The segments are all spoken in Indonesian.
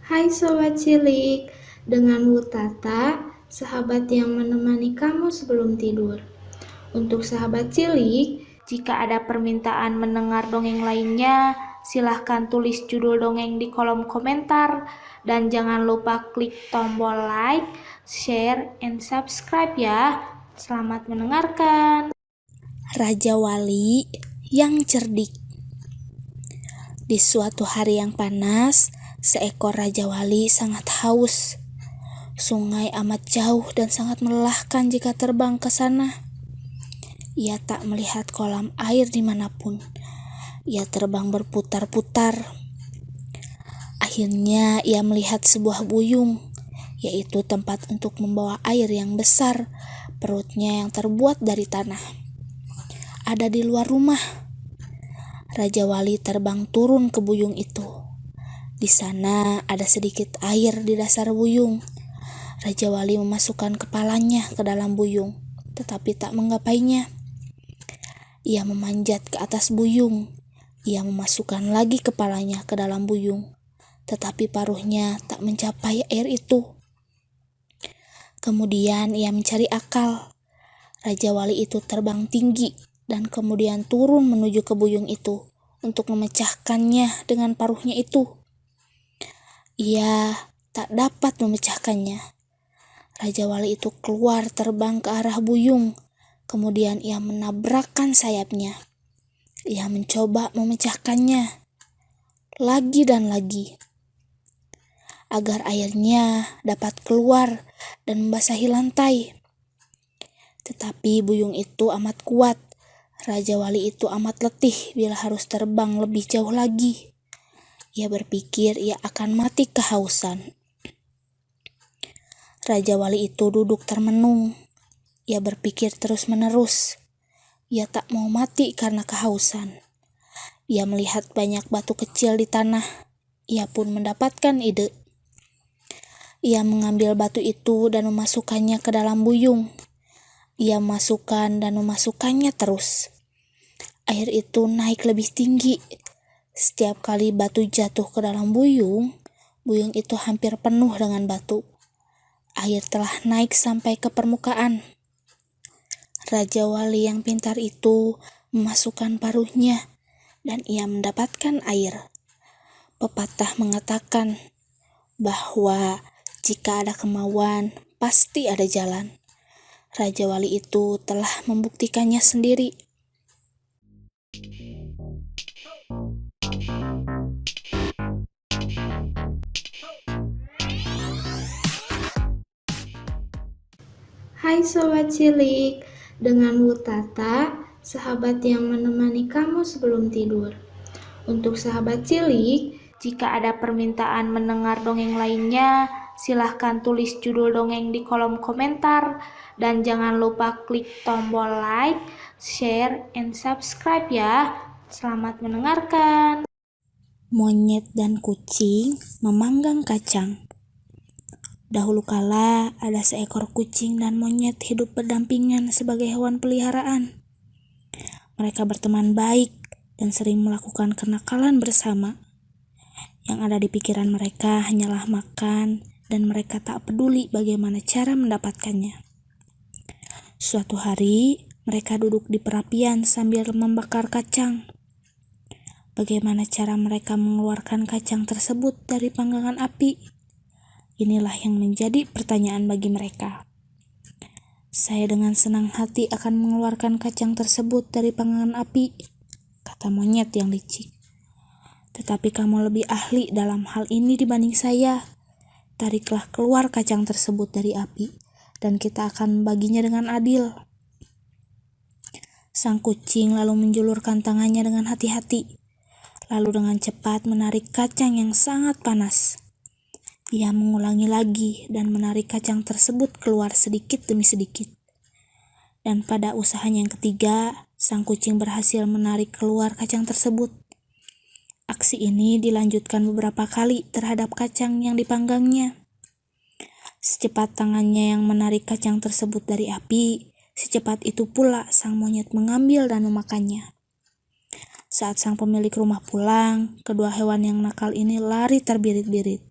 Hai Sobat Cilik, dengan Wutata, sahabat yang menemani kamu sebelum tidur. Untuk sahabat cilik, jika ada permintaan mendengar dongeng lainnya, silahkan tulis judul dongeng di kolom komentar. Dan jangan lupa klik tombol like, share, and subscribe ya. Selamat mendengarkan. Raja Wali yang cerdik. Di suatu hari yang panas, seekor Raja Wali sangat haus. Sungai amat jauh dan sangat melelahkan jika terbang ke sana. Ia tak melihat kolam air dimanapun. Ia terbang berputar-putar. Akhirnya ia melihat sebuah buyung, yaitu tempat untuk membawa air yang besar, perutnya yang terbuat dari tanah. Ada di luar rumah. Raja Wali terbang turun ke buyung itu. Di sana ada sedikit air di dasar buyung. Raja Wali memasukkan kepalanya ke dalam buyung, tetapi tak menggapainya. Ia memanjat ke atas buyung. Ia memasukkan lagi kepalanya ke dalam buyung, tetapi paruhnya tak mencapai air itu. Kemudian ia mencari akal. Raja Wali itu terbang tinggi dan kemudian turun menuju ke buyung itu untuk memecahkannya dengan paruhnya itu. Ia tak dapat memecahkannya. Raja Wali itu keluar terbang ke arah buyung. Kemudian ia menabrakkan sayapnya. Ia mencoba memecahkannya lagi dan lagi, agar airnya dapat keluar dan membasahi lantai. Tetapi buyung itu amat kuat. Raja Wali itu amat letih bila harus terbang lebih jauh lagi. Ia berpikir ia akan mati kehausan. Raja Wali itu duduk termenung. Ia berpikir terus-menerus. Ia tak mau mati karena kehausan. Ia melihat banyak batu kecil di tanah. Ia pun mendapatkan ide. Ia mengambil batu itu dan memasukkannya ke dalam buyung. Ia masukkan dan memasukkannya terus. Air itu naik lebih tinggi. Setiap kali batu jatuh ke dalam buyung, buyung itu hampir penuh dengan batu. Air telah naik sampai ke permukaan. Raja Wali yang pintar itu memasukkan paruhnya dan ia mendapatkan air. Pepatah mengatakan bahwa jika ada kemauan, pasti ada jalan. Raja Wali itu telah membuktikannya sendiri. Hai Sobat Cilik, dengan Wutata, sahabat yang menemani kamu sebelum tidur. Untuk sahabat cilik, jika ada permintaan mendengar dongeng lainnya, silahkan tulis judul dongeng di kolom komentar. Dan jangan lupa klik tombol like, share, and subscribe ya. Selamat mendengarkan. Monyet dan kucing memanggang kacang. Dahulu kala ada seekor kucing dan monyet hidup berdampingan sebagai hewan peliharaan. Mereka berteman baik dan sering melakukan kenakalan bersama. Yang ada di pikiran mereka hanyalah makan, dan mereka tak peduli bagaimana cara mendapatkannya. Suatu hari, mereka duduk di perapian sambil membakar kacang. Bagaimana cara mereka mengeluarkan kacang tersebut dari panggangan api? Inilah yang menjadi pertanyaan bagi mereka. Saya dengan senang hati akan mengeluarkan kacang tersebut dari panggangan api, kata monyet yang licik. Tetapi kamu lebih ahli dalam hal ini dibanding saya. Tariklah keluar kacang tersebut dari api, dan kita akan membaginya dengan adil. Sang kucing lalu menjulurkan tangannya dengan hati-hati, lalu dengan cepat menarik kacang yang sangat panas. Ia mengulangi lagi dan menarik kacang tersebut keluar sedikit demi sedikit. Dan pada usahanya yang ketiga, sang kucing berhasil menarik keluar kacang tersebut. Aksi ini dilanjutkan beberapa kali terhadap kacang yang dipanggangnya. Secepat tangannya yang menarik kacang tersebut dari api, secepat itu pula sang monyet mengambil dan memakannya. Saat sang pemilik rumah pulang, kedua hewan yang nakal ini lari terbirit-birit.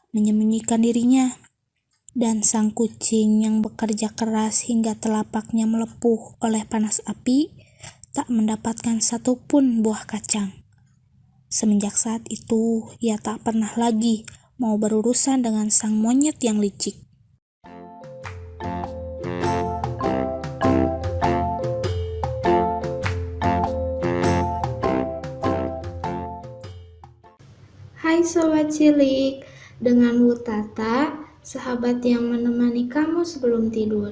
menyembunyikan dirinya. Dan sang kucing yang bekerja keras hingga telapaknya melepuh oleh panas api tak mendapatkan satupun buah kacang. Semenjak saat itu, ia tak pernah lagi mau berurusan dengan sang monyet yang licik. Hai Sobat Cilik, dengan Wutata, sahabat yang menemani kamu sebelum tidur.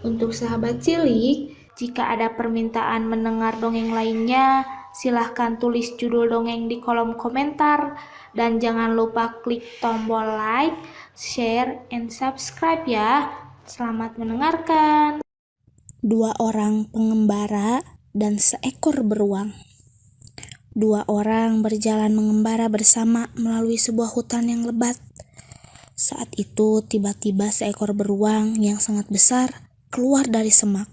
Untuk sahabat cilik, jika ada permintaan mendengar dongeng lainnya, silahkan tulis judul dongeng di kolom komentar. Dan jangan lupa klik tombol like, share, and subscribe ya. Selamat mendengarkan. 2 orang pengembara dan seekor beruang. 2 orang berjalan mengembara bersama melalui sebuah hutan yang lebat. Saat itu tiba-tiba seekor beruang yang sangat besar keluar dari semak.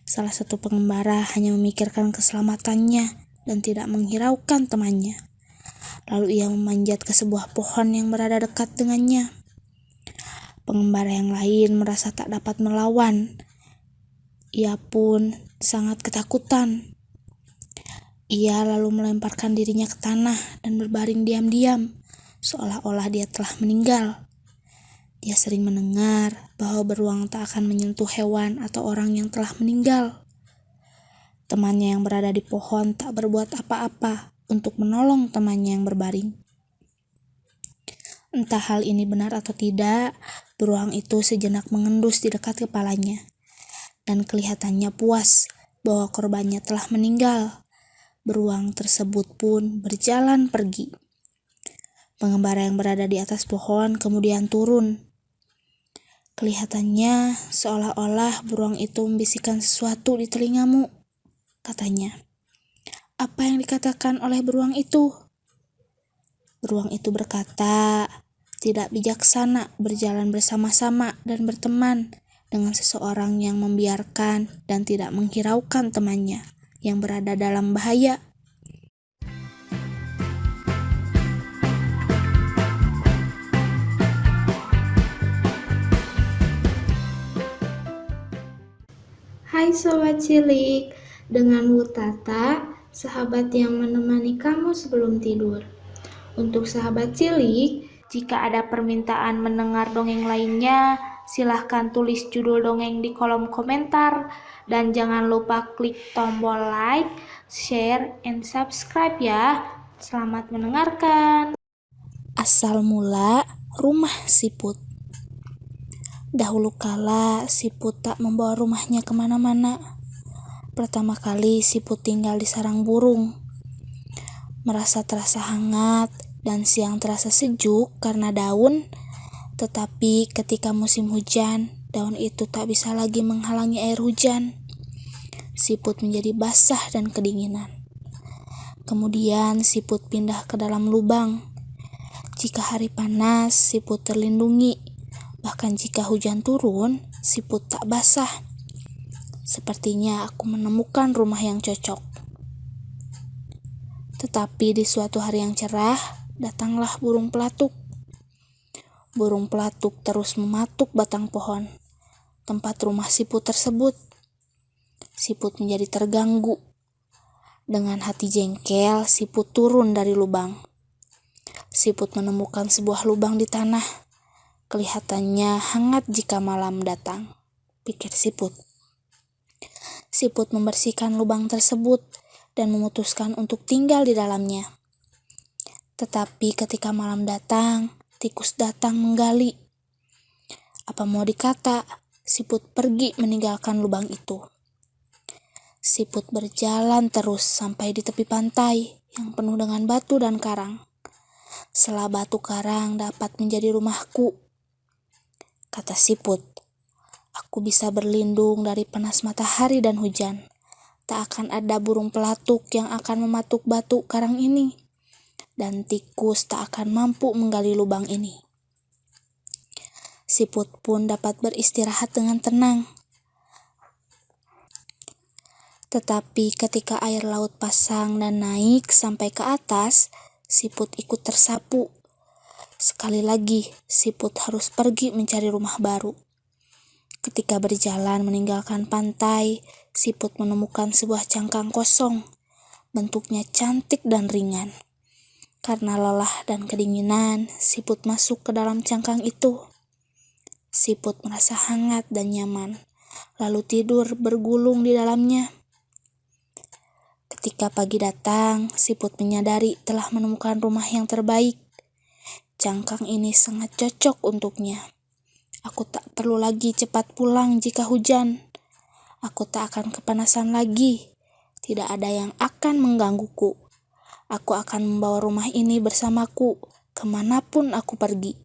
Salah satu pengembara hanya memikirkan keselamatannya dan tidak menghiraukan temannya. Lalu ia memanjat ke sebuah pohon yang berada dekat dengannya. Pengembara yang lain merasa tak dapat melawan. Ia pun sangat ketakutan. Ia lalu melemparkan dirinya ke tanah dan berbaring diam-diam, seolah-olah dia telah meninggal. Dia sering mendengar bahwa beruang tak akan menyentuh hewan atau orang yang telah meninggal. Temannya yang berada di pohon tak berbuat apa-apa untuk menolong temannya yang berbaring. Entah hal ini benar atau tidak, beruang itu sejenak mengendus di dekat kepalanya. Dan kelihatannya puas bahwa korbannya telah meninggal. Beruang tersebut pun berjalan pergi. Pengembara yang berada di atas pohon kemudian turun. Kelihatannya seolah-olah beruang itu membisikkan sesuatu di telingamu, katanya. Apa yang dikatakan oleh beruang itu? Beruang itu berkata, tidak bijaksana berjalan bersama-sama dan berteman dengan seseorang yang membiarkan dan tidak menghiraukan temannya yang berada dalam bahaya. Hai Sobat Cilik, dengan Wutata, sahabat yang menemani kamu sebelum tidur. Untuk sahabat cilik, jika ada permintaan mendengar dongeng lainnya, silahkan tulis judul dongeng di kolom komentar. Dan jangan lupa klik tombol like, share, and subscribe ya. Selamat mendengarkan. Asal mula rumah siput. Dahulu kala siput tak membawa rumahnya kemana-mana. Pertama kali siput tinggal di sarang burung. Merasa terasa hangat dan siang terasa sejuk karena daun, tetapi ketika musim hujan, daun itu tak bisa lagi menghalangi air hujan. Siput menjadi basah dan kedinginan. Kemudian siput pindah ke dalam lubang. Jika hari panas, siput terlindungi. Bahkan jika hujan turun, siput tak basah. Sepertinya aku menemukan rumah yang cocok. Tetapi di suatu hari yang cerah, datanglah burung pelatuk. Burung pelatuk terus mematuk batang pohon, tempat rumah siput tersebut. Siput menjadi terganggu. Dengan hati jengkel, siput turun dari lubang. Siput menemukan sebuah lubang di tanah. Kelihatannya hangat jika malam datang, pikir siput. Siput membersihkan lubang tersebut dan memutuskan untuk tinggal di dalamnya. Tetapi ketika malam datang, tikus datang menggali. Apa mau dikata, siput pergi meninggalkan lubang itu. Siput berjalan terus sampai di tepi pantai yang penuh dengan batu dan karang. Selah batu karang dapat menjadi rumahku, kata siput. Aku bisa berlindung dari panas matahari dan hujan. Tak akan ada burung pelatuk yang akan mematuk batu karang ini. Dan tikus tak akan mampu menggali lubang ini. Siput pun dapat beristirahat dengan tenang. Tetapi ketika air laut pasang dan naik sampai ke atas, siput ikut tersapu. Sekali lagi, Siput harus pergi mencari rumah baru. Ketika berjalan meninggalkan pantai, Siput menemukan sebuah cangkang kosong. Bentuknya cantik dan ringan. Karena lelah dan kedinginan, Siput masuk ke dalam cangkang itu. Siput merasa hangat dan nyaman, lalu tidur bergulung di dalamnya. Ketika pagi datang, Siput menyadari telah menemukan rumah yang terbaik. Cangkang ini sangat cocok untuknya. Aku tak perlu lagi cepat pulang jika hujan. Aku tak akan kepanasan lagi. Tidak ada yang akan menggangguku. Aku akan membawa rumah ini bersamaku kemanapun aku pergi.